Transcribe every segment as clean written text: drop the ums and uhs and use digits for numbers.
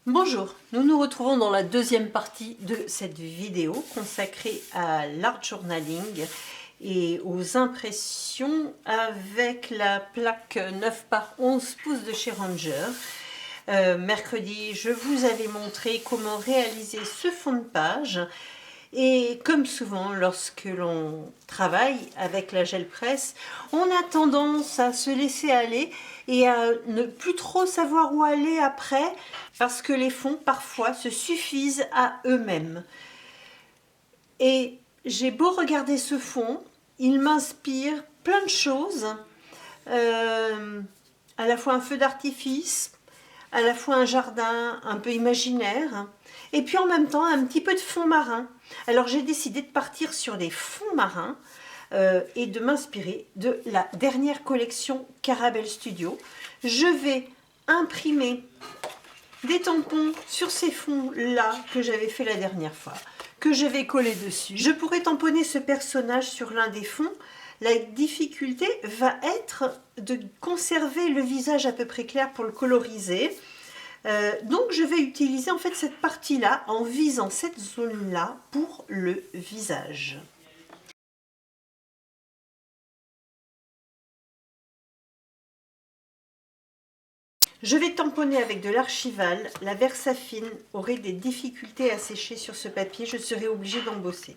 Bonjour, nous nous retrouvons dans la deuxième partie de cette vidéo consacrée à l'art journaling et aux impressions avec la plaque 9 par 11 pouces de chez Ranger. Mercredi, je vous avais montré comment réaliser ce fond de page. Et comme souvent, lorsque l'on travaille avec la gel presse, on a tendance à se laisser aller et à ne plus trop savoir où aller après, parce que les fonds, parfois, se suffisent à eux-mêmes. Et j'ai beau regarder ce fond, il m'inspire plein de choses, à la fois un feu d'artifice, à la fois un jardin un peu imaginaire, et puis en même temps un petit peu de fond marin. Alors j'ai décidé de partir sur des fonds marins et de m'inspirer de la dernière collection Caravelle Studio. Je vais imprimer des tampons sur ces fonds-là que j'avais fait la dernière fois, que je vais coller dessus. Je pourrais tamponner ce personnage sur l'un des fonds. La difficulté va être de conserver le visage à peu près clair pour le coloriser. Donc je vais utiliser en fait cette partie-là en visant cette zone-là pour le visage. Je vais tamponner avec de l'archival. La Versafine aurait des difficultés à sécher sur ce papier, je serai obligée d'embosser.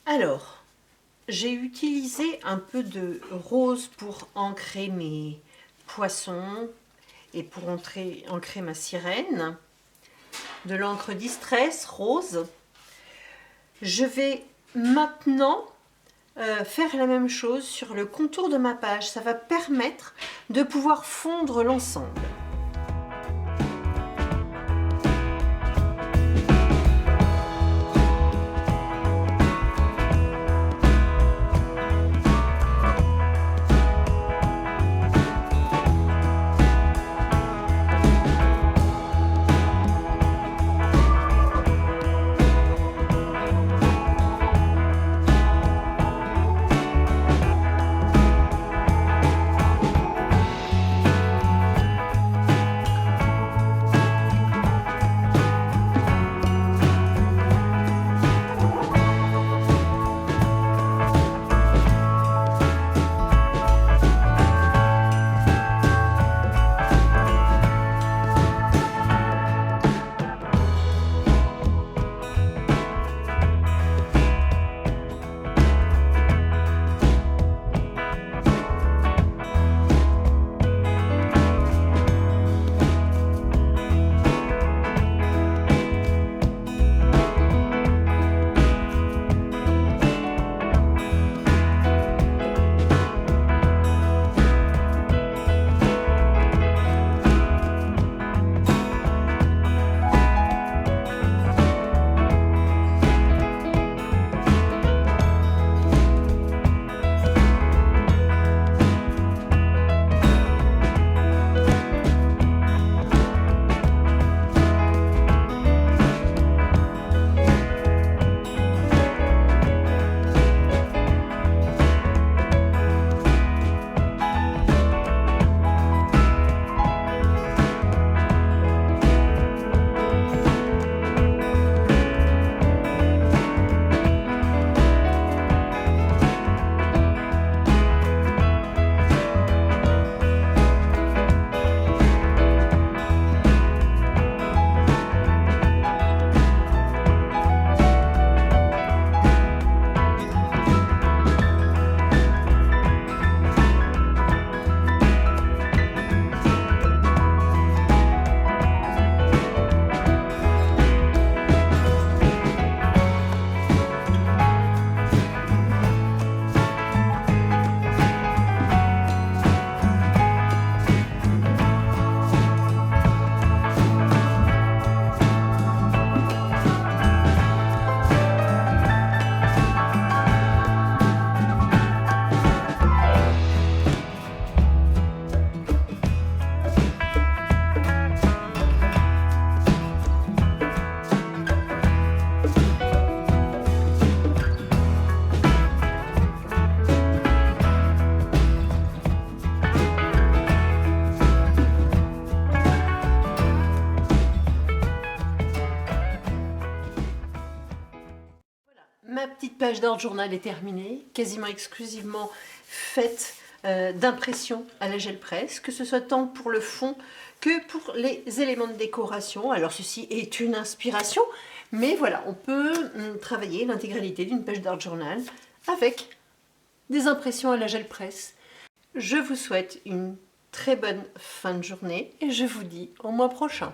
Alors, j'ai utilisé un peu de rose pour ancrer mes poissons et pour ancrer ma sirène. De l'encre Distress rose. Je vais maintenant faire la même chose sur le contour de ma page. Ça va permettre de pouvoir fondre l'ensemble. page d'art journal est terminée, quasiment exclusivement faite d'impression à la gel presse, que ce soit tant pour le fond que pour les éléments de décoration. Alors ceci est une inspiration, mais voilà, on peut travailler l'intégralité d'une page d'art journal avec des impressions à la gel presse. Je vous souhaite une très bonne fin de journée et je vous dis au mois prochain.